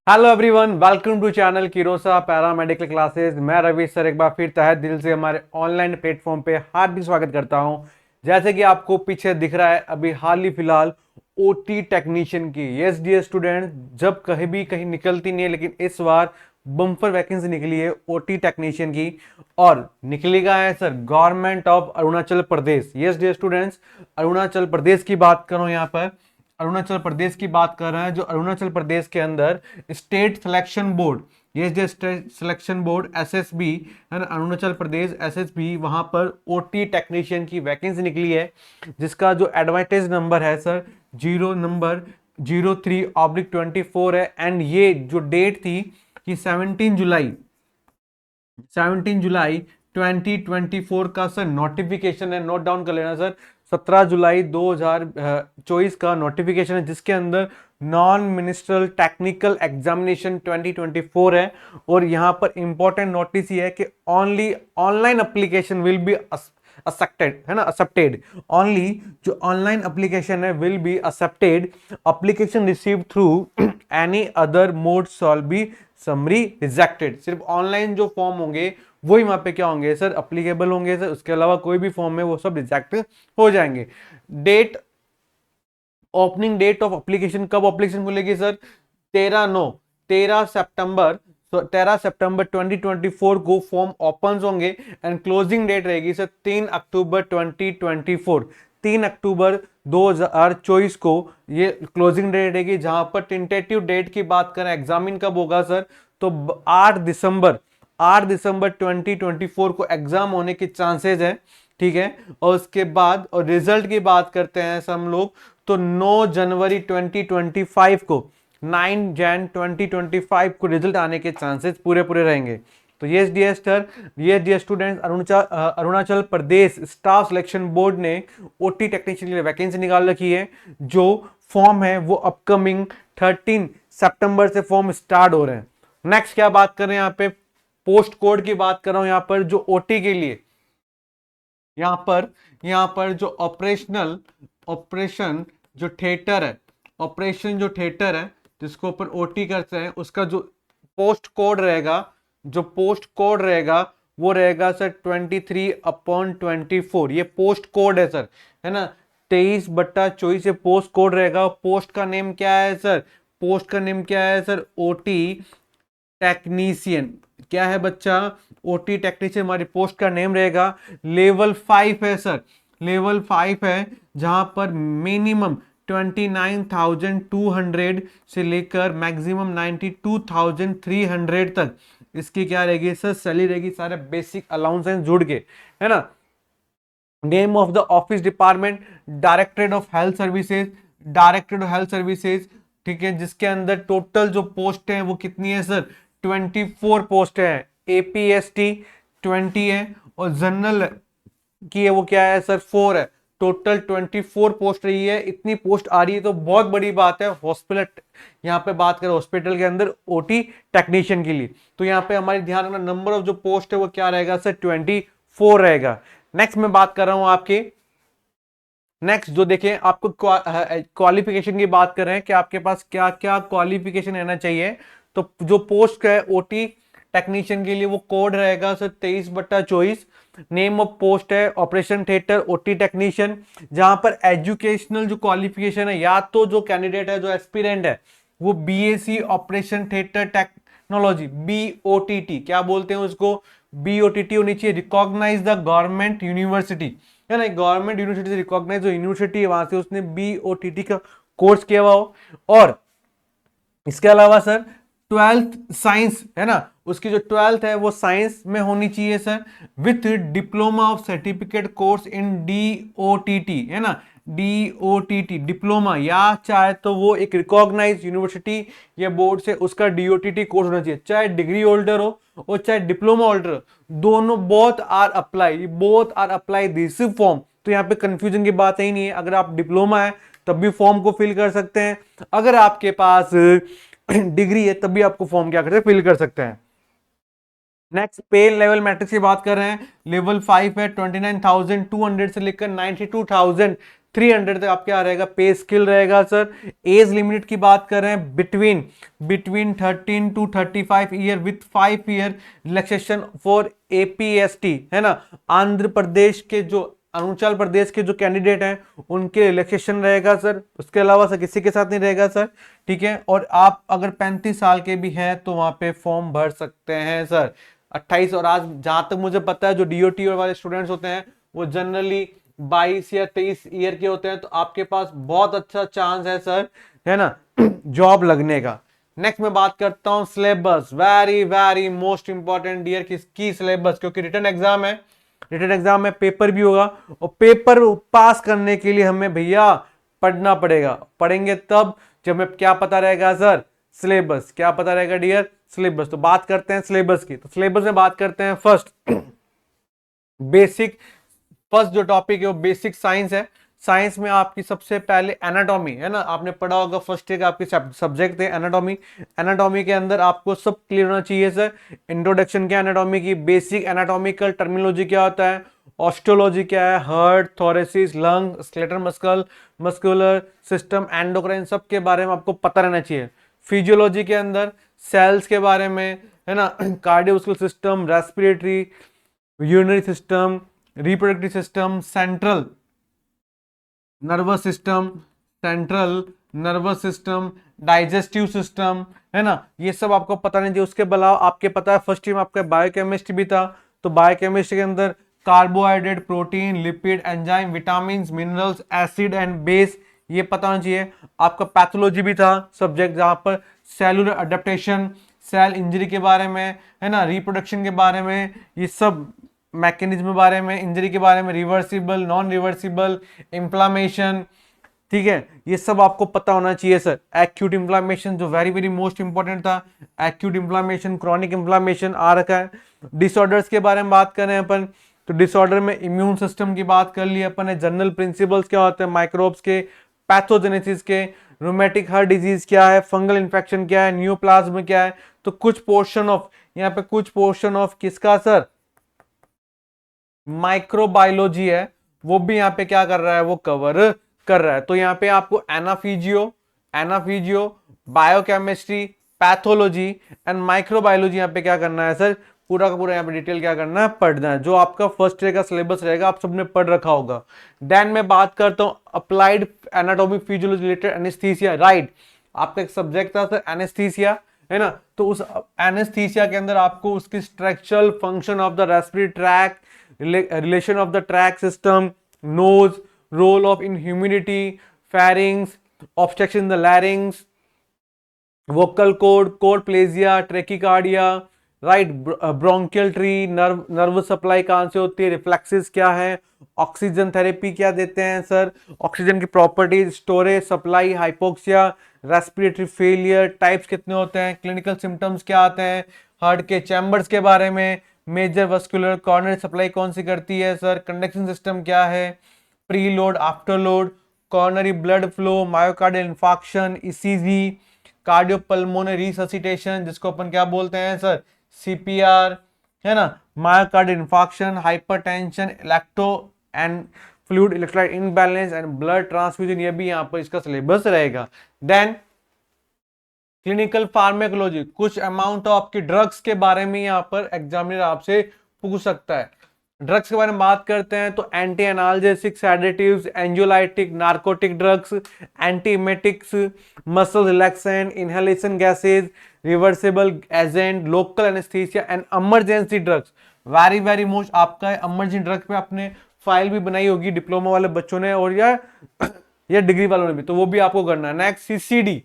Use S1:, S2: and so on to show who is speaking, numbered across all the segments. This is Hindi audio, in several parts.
S1: Hello everyone, welcome to channel Kirosa paramedical classes. मैं रवि सर एक बार फिर तहे दिल से हमारे ऑनलाइन प्लेटफॉर्म पे हार्दिक स्वागत करता हूं। जैसे कि आपको पीछे दिख रहा है, अभी हाल ही फिलहाल ओटी टेक्नीशियन की यस डी स्टूडेंट जब कहीं भी कहीं निकलती नहीं है, लेकिन इस बार बम्पर वैकेंसी निकली है ओटी टेक्नीशियन की। और निकली का है sir government of Arunachal Pradesh. Yes the students, Arunachal Pradesh की बात करो यहाँ पर, अरुणाचल प्रदेश की बात कर रहे हैं। जो अरुणाचल प्रदेश के अंदर स्टेट सिलेक्शन बोर्ड, ये जो स्टेट सिलेक्शन बोर्ड एसएसबी है ना, अरुणाचल प्रदेश एसएसबी, वहां पर ओटी टेक्नीशियन की वैकेंसी निकली है, जिसका जो एडवर्टाइज नंबर है सर 03/24 है। एंड ये जो डेट थी कि 17 जुलाई 2024 का सर नोटिफिकेशन है। नोट डाउन कर लेना सर, 17 जुलाई 2024 का नोटिफिकेशन है, जिसके अंदर नॉन मिनिस्ट्रल टेक्निकल एग्जामिनेशन 2024 है। और यहां पर इंपॉर्टेंट नोटिस ये है कि only online application will be accepted, है ना, एक्सेप्टेड ओनली। जो ऑनलाइन एप्लीकेशन है will be accepted. Application receive through any other mode shawl B summary rejected. सिर्फ ऑनलाइन जो फॉर्म होंगे वही वहां पे क्या होंगे सर, अप्लीकेबल होंगे सर। उसके अलावा कोई भी फॉर्म में वो सब रिजेक्ट हो जाएंगे। Date, opening date of application, कब एप्लीकेशन खुलेगी सर? 13 सितंबर 2024 को फॉर्म ओपन होंगे। एंड क्लोजिंग डेट रहेगी सर 3 अक्टूबर 2024। 3 अक्टूबर 2024 को ये क्लोजिंग डेट रहेगी। जहां पर टेंटेटिव डेट की बात करें, एग्जामिन कब होगा सर, तो 8 दिसंबर 2024 को एग्जाम होने के चांसेस है, ठीक है। और उसके बाद और रिजल्ट की बात करते हैं हम लोग, तो 9 जनवरी 2025 को, 9 जैन 2025 को रिजल्ट आने के चांसेस पूरे पूरे रहेंगे। तो ये डियर स्टूडेंट्स, अरुणाचल प्रदेश स्टाफ सिलेक्शन बोर्ड ने ओटी टेक्नीशियन के लिए वैकेंसी निकाल रखी है। जो फॉर्म है वो अपकमिंग 13 सितंबर से फॉर्म स्टार्ट हो रहे हैं। नेक्स्ट क्या बात कर रहे हैं यहाँ पे, पोस्ट कोड की बात कर रहा हूं। यहाँ पर जो ओटी के लिए, यहाँ पर जो ऑपरेशन जो थिएटर है, ऑपरेशन जो थिएटर है जिसको ऊपर ओटी करते हैं, उसका जो पोस्ट कोड रहेगा, जो पोस्ट कोड रहेगा वो रहेगा सर 23/24। ये पोस्ट कोड है सर, है ना, 23/24 ये पोस्ट कोड रहेगा। पोस्ट का नेम क्या है सर? पोस्ट का नेम क्या है सर? OT technician. क्या है बच्चा? ओटी टेक्नीशियन हमारी पोस्ट का नेम रहेगा। लेवल 5 है सर, लेवल 5 है, जहां पर मिनिमम 29,200 से लेकर मैक्सिमम 92,300 तक इसकी क्या रहेगी सर, सैलरी रहेगी, सारे बेसिक अलाउंसेस जुड़ के, है ना। Name of the office department directorate of health services, directorate of health services, ठीक है। जिसके अंदर टोटल जो पोस्ट है वो कितनी है सर? 24 पोस्ट है। एपीएसटी 20 है, और जनरल की है वो क्या है सर? 4 है। टोटल 24 पोस्ट रही है। इतनी पोस्ट आ रही है तो बहुत बड़ी बात है। हॉस्पिटल, यहाँ पे बात करें हॉस्पिटल के अंदर ओटी टेक्नीशियन के लिए, तो यहाँ पे हमारे ध्यान रखना नंबर ऑफ जो पोस्ट है वो क्या रहेगा सर? 24 रहेगा। नेक्स्ट मैं बात कर रहा हूं आपके, नेक्स्ट जो देखें आपको क्वालिफिकेशन की बात कर रहे हैं कि आपके पास क्या क्या क्वालिफिकेशन रहना चाहिए। तो जो पोस्ट है ओटी टेक्नीशियन के लिए वो कोड रहेगा सर 23/24। नेम ऑफ पोस्ट है ऑपरेशन थिएटर ओटी टेक्नीशियन। जहां पर एजुकेशनल जो क्वालिफिकेशन है, या तो जो कैंडिडेट है, जो एस्पिरेंट है, वो बीएससी ऑपरेशन थिएटर टेक्नोलॉजी, बीओटीटी, क्या बोलते हैं उसको, बीओटीटी होनी चाहिए, रिकॉग्नाइज द गवर्नमेंट यूनिवर्सिटी, है ना, गवर्नमेंट यूनिवर्सिटी से रिकॉग्नाइज जो यूनिवर्सिटी है वहां से उसने बीओटीटी का कोर्स किया हुआ हो। और इसके अलावा सर 12th साइंस, है ना, उसकी जो 12th है वो साइंस में होनी चाहिए sir, with diploma of certificate course in DOTT, है ना, डीओटीटी डिप्लोमा, या चाहे तो वो एक रिकॉग्नाइज यूनिवर्सिटी या बोर्ड से उसका डीओटीटी कोर्स होना चाहिए, चाहे डिग्री होल्डर हो और चाहे डिप्लोमा होल्डर, दोनों both are apply this form. तो यहाँ पे कंफ्यूजन की बात ही नहीं है। अगर आप डिप्लोमा है तब भी फॉर्म को फिल कर सकते हैं, अगर आपके पास डिग्री है तब भी आपको फॉर्म क्या करते हैं, फिल कर सकते हैं। नेक्स्ट पे लेवल मैट्रिक्स की बात कर रहे हैं। लेवल 5 है 29,200 से लेकर 300 तक आपके आ रहेगा पे स्किल रहेगा सर। एज लिमिट की बात कर रहे हैं between 13 to 35 year with 5 year relaxation for APST, है ना। आंध्र प्रदेश के जो अरुणाचल प्रदेश के जो कैंडिडेट हैं उनके रिलैक्सेशन रहेगा सर, उसके अलावा सर किसी के साथ नहीं रहेगा सर, ठीक है। और आप अगर 35 साल के भी हैं तो वहां पे फॉर्म भर सकते हैं सर 28। और आज जहां तक मुझे पता है जो DOT वाले स्टूडेंट्स होते हैं वो जनरली 22 या 23 ईयर के होते हैं, तो आपके पास बहुत अच्छा चांस है सर, है ना, जॉब लगने का। नेक्स्ट मैं बात करता हूं syllabus, very very most important dear की सिलेबस, क्योंकि रिटन एग्जाम है, रिटन एग्जाम में पेपर भी होगा, और पेपर पास करने के लिए हमें भैया पढ़ना पड़ेगा। पढ़ेंगे तब जब हमें क्या पता रहेगा सर, सिलेबस। क्या पता रहेगा डियर, सिलेबस। तो बात करते हैं सिलेबस की। तो सिलेबस में बात करते हैं फर्स्ट बेसिक, फर्स्ट जो टॉपिक है वो बेसिक साइंस है। साइंस में आपकी सबसे पहले एनाटॉमी, है ना, आपने पढ़ा होगा फर्स्ट ईयर का आपके सब्जेक्ट थे एनाटॉमी। एनाटॉमी के अंदर आपको सब क्लियर होना चाहिए सर। इंट्रोडक्शन क्या एनाटॉमी की, बेसिक एनाटॉमिकल टर्मिनोलॉजी क्या होता है, ऑस्टियोलॉजी क्या है, heart, thoracic, lung, skeletal muscle, muscular system, endocrine, सब के बारे में आपको पता रहना चाहिए। फिजियोलॉजी के अंदर सेल्स के बारे में, है ना, cardiovascular system, respiratory, urinary system, reproductive system, nervous system central nervous system, digestive system, है ना, ये सब आपको पता नहीं चाहिए। उसके अलावा आपके पता है फर्स्ट ईयर में आपका बायोकेमिस्ट्री भी था, तो बायोकेमिस्ट्री के अंदर carbohydrate, protein, lipid, enzyme, vitamin, minerals, acid and base, ये पता होना चाहिए। आपका पैथोलॉजी भी था सब्जेक्ट, जहां पर सेलुलर अडेप्टेशन, सेल इंजरी के बारे में, है ना, रिप्रोडक्शन के बारे में, ये सब मैकेनिज्म के बारे में, इंजरी के बारे में, रिवर्सिबल, नॉन रिवर्सिबल, इंफ्लामेशन, ठीक है, ये सब आपको पता होना चाहिए सर। एक्यूट इंफ्लामेशन जो वेरी वेरी मोस्ट इंपॉर्टेंट था, एक्यूट इंफ्लामेशन, क्रॉनिक इंफ्लामेशन आ रखा है। डिसऑर्डर्स के बारे में बात कर रहे हैं अपन, तो डिसऑर्डर में इम्यून सिस्टम की बात कर ली अपन ने, जनरल प्रिंसिपल्स क्या होते हैं माइक्रोब्स के, पैथोजेनेसिस के, रोमेटिक हार्ट डिजीज क्या है, फंगल इन्फेक्शन क्या है, न्यूप्लाज्म क्या है। तो कुछ पोर्शन ऑफ, यहाँ पे कुछ पोर्शन ऑफ किसका सर, माइक्रोबायोलॉजी है, वो भी यहाँ पे क्या कर रहा है, वो कवर कर रहा है। तो यहाँ पे आपको एनाफीजियो, बायोकेमिस्ट्री, पैथोलॉजी एंड माइक्रोबायोलॉजी यहाँ पे क्या करना है सर, पूरा का पूरा यहाँ पे डिटेल क्या करना है, पढ़ना है। जो आपका फर्स्ट ईयर का सिलेबस रहेगा आप सबने पढ़ रखा होगा। देन मैं बात करता हूँ applied anatomy physiology related anaesthesia, right. आपका एक सब्जेक्ट था सर एनेस्थीसिया, है ना। तो उस एनेस्थीसिया के अंदर आपको उसकी structural function of the respiratory tract, relation of the tract system, nose, role of in humidity, pharynx, obstruction in the larynx, vocal cord plasia, trachycardia, right, bronchial tree, nerve supply कहां से होती है, रिफ्लेक्सेस क्या है, ऑक्सीजन थेरेपी क्या देते हैं सर, ऑक्सीजन की properties, storage, supply, hypoxia, respiratory failure, types कितने होते हैं, क्लिनिकल सिम्टम्स क्या आते हैं, हार्ट के चैम्बर्स के बारे में, मेजर वस्कुलर कॉर्नरी सप्लाई कौन सी करती है सर, कंडक्शन सिस्टम क्या है, pre load, after load, coronary blood flow, myocardial infarction, ECG, cardiopulmonary resuscitation जिसको अपन क्या बोलते हैं सर, CPR, है ना, myocardial infarction, hypertension, electro and fluid electrolyte imbalance and blood transfusion, ये भी यहाँ पर इसका सिलेबस रहेगा। देन क्लिनिकल फार्मेकोलॉजी, कुछ अमाउंट ऑफ आपके ड्रग्स के बारे में यहाँ पर एग्जामिनर आपसे पूछ सकता है। ड्रग्स के बारे में बात करते हैं तो anti analgesic, sedatives, anxiolytic, narcotic drugs, antiemetics, muscle relaxant, inhalation gases, reversible agent, local anaesthesia and emergency drugs. Very very most आपका इमरजेंसी ड्रग पे आपने फाइल भी बनाई होगी डिप्लोमा वाले बच्चों ने और या डिग्री वालों ने भी, तो वो भी आपको करना है। नेक्स्ट CCD,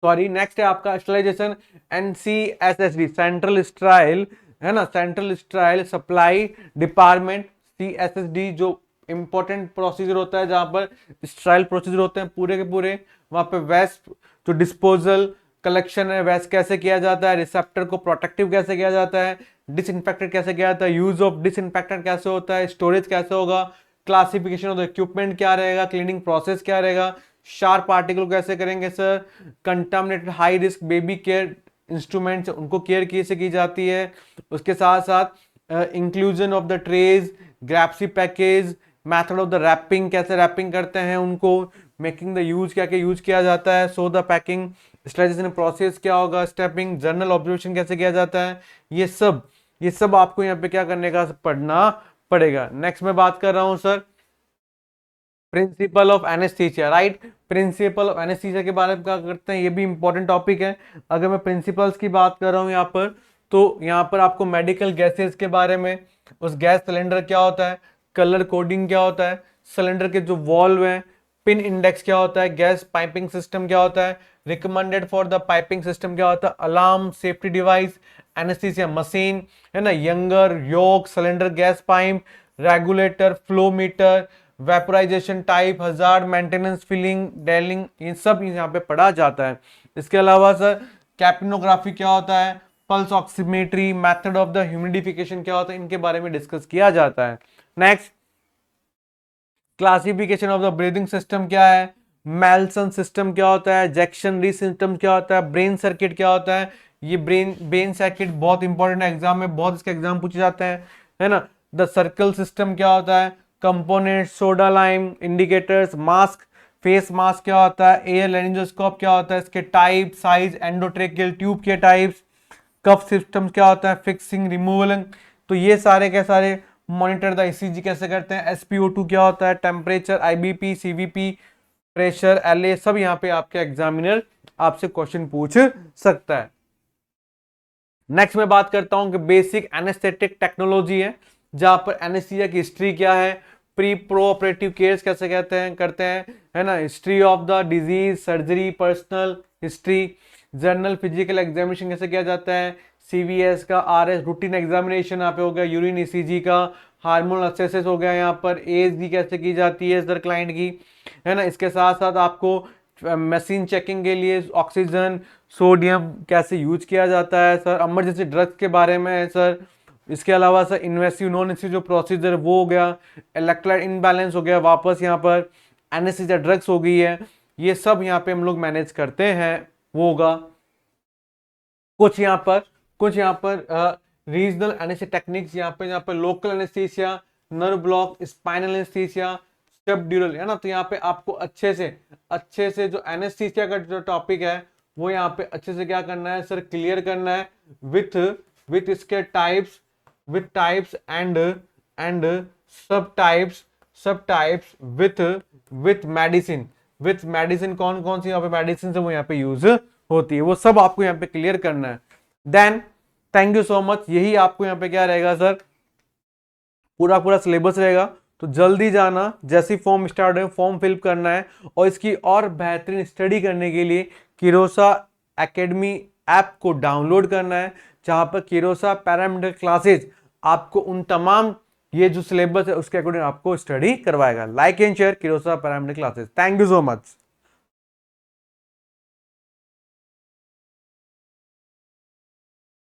S1: सॉरी नेक्स्ट है आपका स्टरलाइजेशन, NCSSD, सेंट्रल स्टराइल, है ना, central Sterlite supply department, CSSD जो इंपॉर्टेंट प्रोसीजर होता है जहां पर स्टराइल प्रोसीजर होते हैं पूरे के पूरे, वहां पे वेस्ट जो डिस्पोजल कलेक्शन है वेस्ट कैसे किया जाता है, रिसेप्टर को प्रोटेक्टिव कैसे किया जाता है, डिसइंफेक्टेड कैसे किया जाता है, यूज ऑफ डिसइंफेक्टेंट कैसे होता है, स्टोरेज कैसे होगा, क्लासिफिकेशन ऑफ द इक्विपमेंट क्या रहेगा, क्लीनिंग प्रोसेस क्या रहेगा, शार्प पार्टिकल कैसे करेंगे sir, contaminated high risk baby care instruments उनको केयर कैसे की जाती है, उसके साथ साथ इंक्लूजन ऑफ द ट्रेज, ग्रैप्सी package, method of the wrapping, कैसे रैपिंग करते हैं उनको, मेकिंग द यूज, क्या क्या यूज किया जाता है, so the packing, sterilization process क्या होगा, स्टेपिंग, जर्नल ऑब्जर्वेशन कैसे किया जाता है, ये सब आपको यहाँ पे क्या करने का पढ़ना पड़ेगा। नेक्स्ट मैं बात कर रहा हूँ sir principle of anaesthesia, right. Principle of anaesthesia के बारे में क्या करते हैं, ये भी इंपॉर्टेंट टॉपिक है। अगर मैं प्रिंसिपल्स की बात कर रहा हूँ यहाँ पर, तो यहाँ पर आपको मेडिकल गैसेस के बारे में, उस गैस सिलेंडर क्या होता है, कलर कोडिंग क्या होता है, सिलेंडर के जो वॉल्व हैं, पिन इंडेक्स क्या होता है, गैस पाइपिंग सिस्टम क्या होता है, recommended for the piping system क्या होता है, alarm, safety device, anaesthesia machine, है ना, younger, yoke, cylinder gas pipe, regulator, flow meter, vaporisation type, hazard, maintenance, filling, dealing, ये सब यहाँ पे पढ़ा जाता है। इसके अलावा सर कैप्नोग्राफी क्या होता है, pulse oximetry, method of the humidification क्या होता है, इनके बारे में डिस्कस किया जाता है। Next classification of the breathing system क्या है, मेल्सन सिस्टम क्या होता है, जैक्सन री सिस्टम क्या होता है, ब्रेन सर्किट क्या होता है, ये ब्रेन सर्किट बहुत इंपॉर्टेंट है, एग्जाम में बहुत इसके एग्जाम पूछे जाते हैं, है ना। द सर्कल सिस्टम क्या होता है, component, soda lime, indicators, mask, face mask क्या होता है, एयर लेनिंजोस्कोप क्या होता है, इसके टाइप, साइज, एंडोट्रेकियल ट्यूब के टाइप्स, कफ सिस्टम क्या होता है, फिक्सिंग, रिमूवल, तो ये सारे के सारे। मॉनिटर द ईसीजी कैसे करते हैं, एसपीओ2 क्या होता है, temperature, IBP, CVP, pressure, LA, सब यहाँ पे आपके एग्जामिनर आपसे क्वेश्चन पूछ सकता है। नेक्स्ट मैं बात करता हूं कि बेसिक एनेस्थेटिक टेक्नोलॉजी है, जहां पर एनेस्थीसिया की हिस्ट्री क्या है, प्री प्रो ऑपरेटिव केयर्स कैसे कहते हैं करते हैं, है ना, history of the disease, surgery, personal history, journal physical examination कैसे किया जाता है, सीवीएस का, आरएस रूटीन एग्जामिनेशन यहाँ पे हो गया, यूरिन ईसीजी का, हार्मोनल असेसेस हो गया, यहाँ पर एएसडी कैसे की जाती है सर क्लाइंट की, है ना। इसके साथ साथ आपको मशीन चेकिंग के लिए ऑक्सीजन, सोडियम कैसे यूज किया जाता है सर, इमरजेंसी ड्रग्स के बारे में है सर। इसके अलावा सर इन्वेसिव नॉन इन्वेसिव जो प्रोसीजर वो हो गया, इलेक्ट्रोलाइट इनबैलेंस हो गया, वापस यहाँ पर एनेस्थीसिया ड्रग्स हो गई है, ये सब यहाँ पे हम लोग मैनेज करते हैं, वो होगा। कुछ यहाँ पर रीजनल एनेस्थीसिया टेक्निक्स, यहाँ पे local anaesthesia, nerve block, spinal anaesthesia, subdural, है ना। तो यहाँ पे आपको अच्छे से जो एनेस्थीसिया का जो टॉपिक है वो यहाँ पे अच्छे से क्या करना है सर, क्लियर करना है विथ इसके टाइप्स, विथ टाइप्स एंड सब टाइप्स विथ मेडिसिन, कौन कौन सी यहाँ पे मेडिसिन है वो यहाँ पे यूज होती है, वो सब आपको यहाँ पे क्लियर करना है। Then thank you so much, यही आपको यहाँ पे क्या रहेगा सर, पूरा सिलेबस रहेगा। तो जल्दी जाना, जैसी फॉर्म स्टार्ट हो फॉर्म फिल करना है, और इसकी और बेहतरीन स्टडी करने के लिए किरोसा एकेडमी ऐप को डाउनलोड करना है, जहां पर किरोसा पैरामीटर क्लासेज आपको उन तमाम ये जो सिलेबस है उसके अकॉर्डिंग आपको स्टडी करवाएगा। Like and share Kirosa parameter classes. Thank you so much.